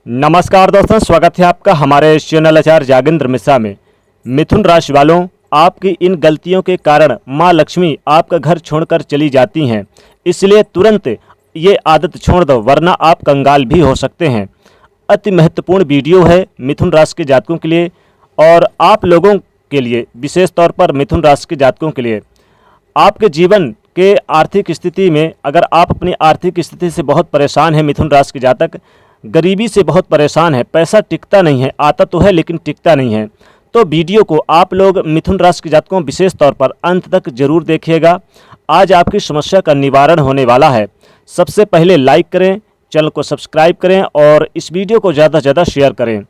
नमस्कार दोस्तों, स्वागत है आपका हमारे इस चैनल आचार्य जागेंद्र मिश्रा में। मिथुन राशि वालों, आपकी इन गलतियों के कारण माँ लक्ष्मी आपका घर छोड़कर चली जाती हैं, इसलिए तुरंत ये आदत छोड़ दो, वरना आप कंगाल भी हो सकते हैं। अति महत्वपूर्ण वीडियो है मिथुन राशि के जातकों के लिए और आप लोगों के लिए, विशेष तौर पर मिथुन राशि के जातकों के लिए। आपके जीवन के आर्थिक स्थिति में अगर आप अपनी आर्थिक स्थिति से बहुत परेशान हैं, मिथुन राशि के जातक गरीबी से बहुत परेशान है, पैसा टिकता नहीं है, आता तो है लेकिन टिकता नहीं है, तो वीडियो को आप लोग मिथुन राशि के जातकों विशेष तौर पर अंत तक जरूर देखिएगा। आज आपकी समस्या का निवारण होने वाला है। सबसे पहले लाइक करें, चैनल को सब्सक्राइब करें और इस वीडियो को ज़्यादा से ज़्यादा शेयर करें।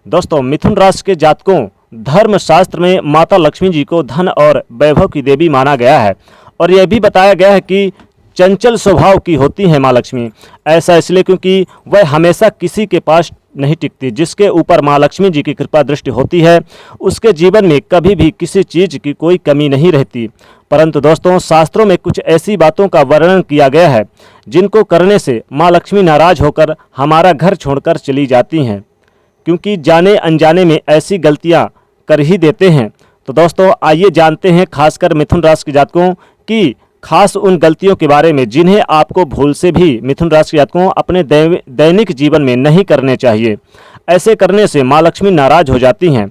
दोस्तों, मिथुन राशि के जातकों, धर्मशास्त्र में माता लक्ष्मी जी को धन और वैभव की देवी माना गया है और यह भी बताया गया है कि चंचल स्वभाव की होती है माँ लक्ष्मी। ऐसा इसलिए क्योंकि वह हमेशा किसी के पास नहीं टिकती। जिसके ऊपर माँ लक्ष्मी जी की कृपा दृष्टि होती है, उसके जीवन में कभी भी किसी चीज़ की कोई कमी नहीं रहती। परंतु दोस्तों, शास्त्रों में कुछ ऐसी बातों का वर्णन किया गया है जिनको करने से माँ लक्ष्मी नाराज होकर हमारा घर छोड़कर चली जाती हैं, क्योंकि जाने अनजाने में ऐसी गलतियाँ कर ही देते हैं। तो दोस्तों, आइए जानते हैं खासकर मिथुन राशि के जातकों की खास उन गलतियों के बारे में जिन्हें आपको भूल से भी मिथुन राशि के जातकों अपने दैनिक जीवन में नहीं करने चाहिए। ऐसे करने से माँ लक्ष्मी नाराज हो जाती हैं।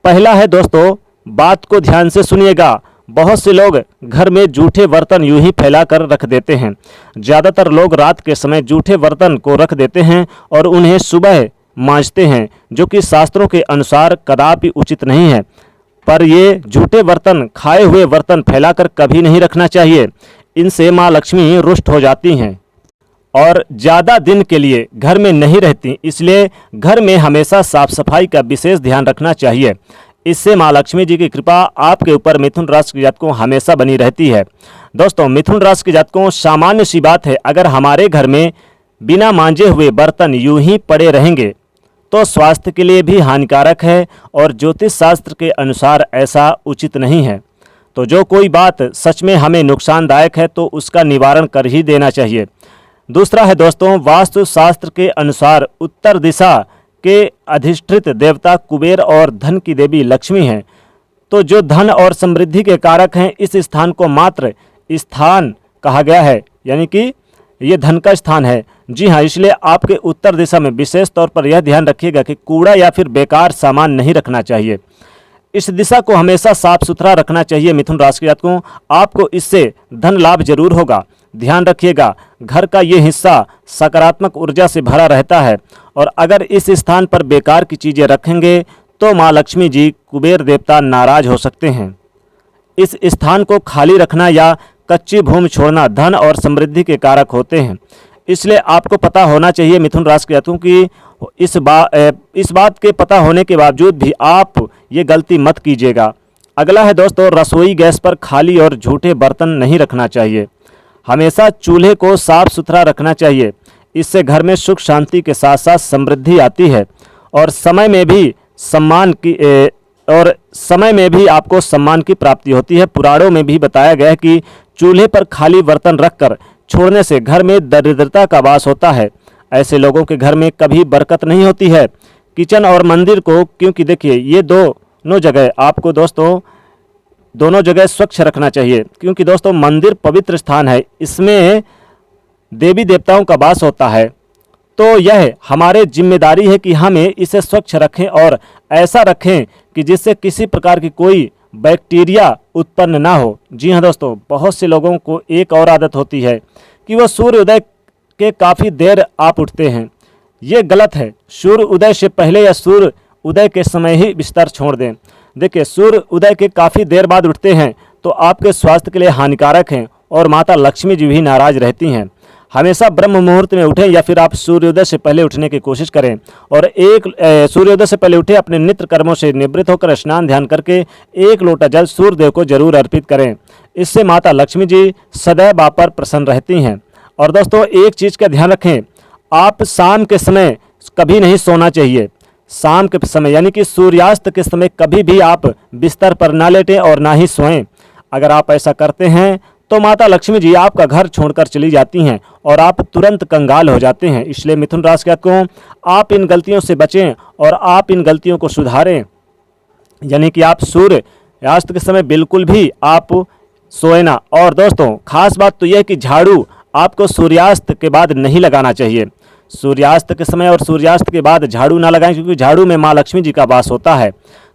पहला है दोस्तों, बात को ध्यान से सुनिएगा। बहुत से लोग घर में जूठे बर्तन यूं ही फैला कर रख देते हैं। ज़्यादातर लोग रात के समय जूठे बर्तन को रख देते हैं और उन्हें सुबह मांजते हैं, जो कि शास्त्रों के अनुसार कदापि उचित नहीं है। पर ये झूठे बर्तन, खाए हुए बर्तन फैलाकर कभी नहीं रखना चाहिए। इनसे माँ लक्ष्मी रुष्ट हो जाती हैं और ज़्यादा दिन के लिए घर में नहीं रहती, इसलिए घर में हमेशा साफ सफाई का विशेष ध्यान रखना चाहिए। इससे माँ लक्ष्मी जी की कृपा आपके ऊपर मिथुन राशि के जातकों हमेशा बनी रहती है। दोस्तों, मिथुन राशि के जातकों, सामान्य सी बात है, अगर हमारे घर में बिना मांजे हुए बर्तन यूं ही पड़े रहेंगे तो स्वास्थ्य के लिए भी हानिकारक है और ज्योतिष शास्त्र के अनुसार ऐसा उचित नहीं है। तो जो कोई बात सच में हमें नुकसानदायक है तो उसका निवारण कर ही देना चाहिए। दूसरा है दोस्तों, वास्तु शास्त्र के अनुसार उत्तर दिशा के अधिष्ठित देवता कुबेर और धन की देवी लक्ष्मी हैं। तो जो धन और समृद्धि के कारक हैं, इस स्थान को मात्र स्थान कहा गया है, यानी कि ये धन का स्थान है। जी हाँ, इसलिए आपके उत्तर दिशा में विशेष तौर पर यह ध्यान रखिएगा कि कूड़ा या फिर बेकार सामान नहीं रखना चाहिए। इस दिशा को हमेशा साफ सुथरा रखना चाहिए। मिथुन राशि के जातकों, आपको इससे धन लाभ जरूर होगा। ध्यान रखिएगा, घर का ये हिस्सा सकारात्मक ऊर्जा से भरा रहता है और अगर इस स्थान पर बेकार की चीज़ें रखेंगे तो माँ लक्ष्मी जी, कुबेर देवता नाराज हो सकते हैं। इस स्थान को खाली रखना या कच्ची भूमि छोड़ना धन और समृद्धि के कारक होते हैं। इसलिए आपको पता होना चाहिए मिथुन राशि के जातकों की इस बात के पता होने के बावजूद भी आप ये गलती मत कीजिएगा। अगला है दोस्तों, रसोई गैस पर खाली और झूठे बर्तन नहीं रखना चाहिए। हमेशा चूल्हे को साफ सुथरा रखना चाहिए। इससे घर में सुख शांति के साथ साथ समृद्धि आती है और समय में भी आपको सम्मान की प्राप्ति होती है। पुराणों में भी बताया गया है कि चूल्हे पर खाली बर्तन रखकर छोड़ने से घर में दरिद्रता का वास होता है। ऐसे लोगों के घर में कभी बरकत नहीं होती है। किचन और मंदिर को, क्योंकि देखिए ये दोनों जगह आपको दोस्तों दोनों जगह स्वच्छ रखना चाहिए, क्योंकि दोस्तों मंदिर पवित्र स्थान है, इसमें देवी देवताओं का वास होता है। तो यह हमारे जिम्मेदारी है कि हमें इसे स्वच्छ रखें और ऐसा रखें कि जिससे किसी प्रकार की कोई बैक्टीरिया उत्पन्न ना हो। जी हाँ दोस्तों, बहुत से लोगों को एक और आदत होती है कि वह सूर्य उदय के काफ़ी देर आप उठते हैं। ये गलत है। सूर्य उदय से पहले या सूर्य उदय के समय ही बिस्तर छोड़ दें। देखिए, सूर्य उदय के काफ़ी देर बाद उठते हैं तो आपके स्वास्थ्य के लिए हानिकारक हैं और माता लक्ष्मी जी भी नाराज रहती हैं। हमेशा ब्रह्म मुहूर्त में उठें या फिर आप सूर्योदय से पहले उठने की कोशिश करें और सूर्योदय से पहले उठे अपने नित्य कर्मों से निवृत्त होकर स्नान ध्यान करके 1 लोटा जल सूर्यदेव को जरूर अर्पित करें। इससे माता लक्ष्मी जी सदैव आप पर प्रसन्न रहती हैं। और दोस्तों, एक चीज़ का ध्यान रखें, आप शाम के समय कभी नहीं सोना चाहिए। शाम के समय यानी कि सूर्यास्त के समय कभी भी आप बिस्तर पर ना लेटें और ना ही सोएं। अगर आप ऐसा करते हैं तो माता लक्ष्मी जी आपका घर छोड़कर चली जाती हैं और आप तुरंत कंगाल हो जाते हैं। इसलिए मिथुन राशि के जातकों, आप इन गलतियों से बचें और आप इन गलतियों को सुधारें। यानी कि आप सूर्यास्त के समय बिल्कुल भी आप सोए ना। और दोस्तों, खास बात तो यह है कि झाड़ू आपको सूर्यास्त के बाद नहीं लगाना चाहिए। सूर्यास्त के समय और सूर्यास्त के बाद झाड़ू ना लगाएं, क्योंकि झाड़ू में माँ लक्ष्मी जी का वास होता है।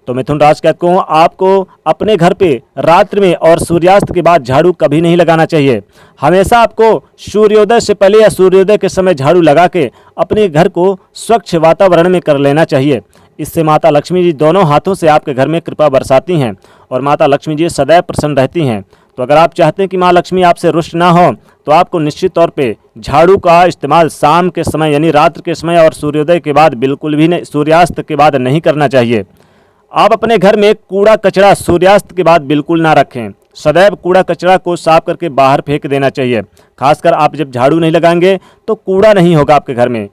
तो मिथुन राशि के जातकों, आपको अपने घर पे रात्रि में और सूर्यास्त के बाद झाड़ू कभी नहीं लगाना चाहिए। हमेशा आपको सूर्योदय से पहले या सूर्योदय के समय झाड़ू लगा के अपने घर को स्वच्छ वातावरण में कर लेना चाहिए। इससे माता लक्ष्मी जी दोनों हाथों से आपके घर में कृपा बरसाती हैं और माता लक्ष्मी जी सदैव प्रसन्न रहती हैं। तो अगर आप चाहते हैं कि माँ लक्ष्मी आपसे रुष्ट ना हो, तो आपको निश्चित तौर पे झाड़ू का इस्तेमाल शाम के समय यानी रात्र के समय और सूर्योदय के बाद बिल्कुल भी नहीं, सूर्यास्त के बाद नहीं करना चाहिए। आप अपने घर में कूड़ा कचरा सूर्यास्त के बाद बिल्कुल ना रखें। सदैव कूड़ा कचरा को साफ करके बाहर फेंक देना चाहिए। खासकर आप जब झाड़ू नहीं लगाएंगे तो कूड़ा नहीं होगा आपके घर में।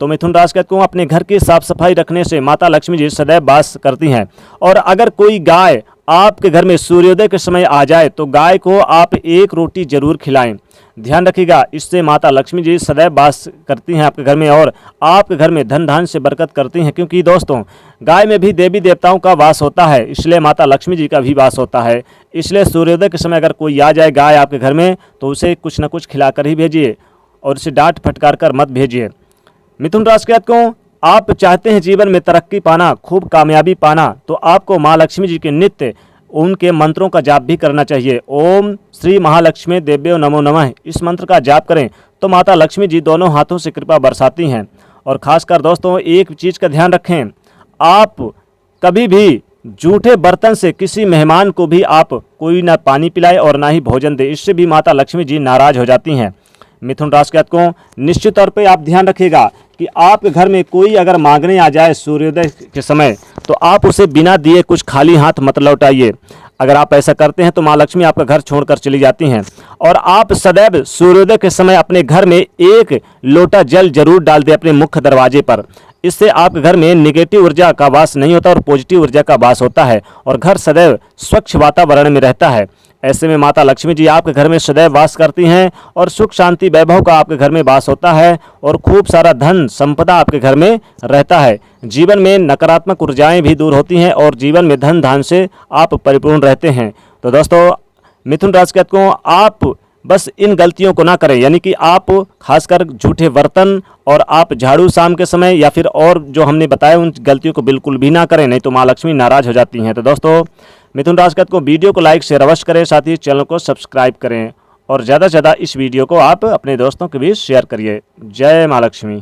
तो मिथुन राशि के जातकों, अपने घर की साफ सफाई रखने से माता लक्ष्मी जी सदैव वास करती हैं। और अगर कोई गाय आपके घर में सूर्योदय के समय आ जाए तो गाय को आप एक रोटी जरूर खिलाएं। ध्यान रखिएगा, इससे माता लक्ष्मी जी सदैव वास करती हैं आपके घर में और आपके घर में धन धान्य से बरकत करती हैं। क्योंकि दोस्तों, गाय में भी देवी देवताओं का वास होता है, इसलिए माता लक्ष्मी जी का भी वास होता है। इसलिए सूर्योदय के समय अगर कोई आ जाए गाय आपके घर में तो उसे कुछ न कुछ खिलाकर ही भेजिए और उसे डांट फटकार कर मत भेजिए। मिथुन राशि के जातकों, आप चाहते हैं जीवन में तरक्की पाना, खूब कामयाबी पाना, तो आपको माँ लक्ष्मी जी के नित्य उनके मंत्रों का जाप भी करना चाहिए। ओम श्री महालक्ष्मी देव्यो नमो नमः, इस मंत्र का जाप करें तो माता लक्ष्मी जी दोनों हाथों से कृपा बरसाती हैं। और खासकर दोस्तों, एक चीज़ का ध्यान रखें, आप कभी भी जूठे बर्तन से किसी मेहमान को भी आप कोई ना पानी पिलाए और ना ही भोजन दे, इससे भी माता लक्ष्मी जी नाराज हो जाती हैं। मिथुन राशि के जातकों, निश्चित तौर पे आप ध्यान रखिएगा कि आपके घर में कोई अगर मांगने आ जाए सूर्योदय के समय तो आप उसे बिना दिए कुछ खाली हाथ मत लौटाइए। अगर आप ऐसा करते हैं तो माँ लक्ष्मी आपका घर छोड़कर चली जाती हैं। और आप सदैव सूर्योदय के समय अपने घर में एक लोटा जल जरूर डाल दें अपने मुख्य दरवाजे पर। इससे आपके घर में नेगेटिव ऊर्जा का वास नहीं होता और पॉजिटिव ऊर्जा का वास होता है और घर सदैव स्वच्छ वातावरण में रहता है। ऐसे में माता लक्ष्मी जी आपके घर में सदैव वास करती हैं और सुख शांति वैभव का आपके घर में वास होता है और खूब सारा धन संपदा आपके घर में रहता है। जीवन में नकारात्मक ऊर्जाएं भी दूर होती हैं और जीवन में धन धान्य से आप परिपूर्ण रहते हैं। तो दोस्तों, मिथुन राशि के जातकों, आप बस इन गलतियों को ना करें, यानी कि आप खासकर झूठे बर्तन और आप झाड़ू शाम के समय या फिर और जो हमने बताया उन गलतियों को बिल्कुल भी ना करें, नहीं तो माँ लक्ष्मी नाराज हो जाती हैं। तो दोस्तों, मिथुन राशि को वीडियो को लाइक शेयर अवश्य करें, साथ ही चैनल को सब्सक्राइब करें और ज़्यादा से ज़्यादा इस वीडियो को आप अपने दोस्तों के बीच शेयर करिए। जय माँ लक्ष्मी।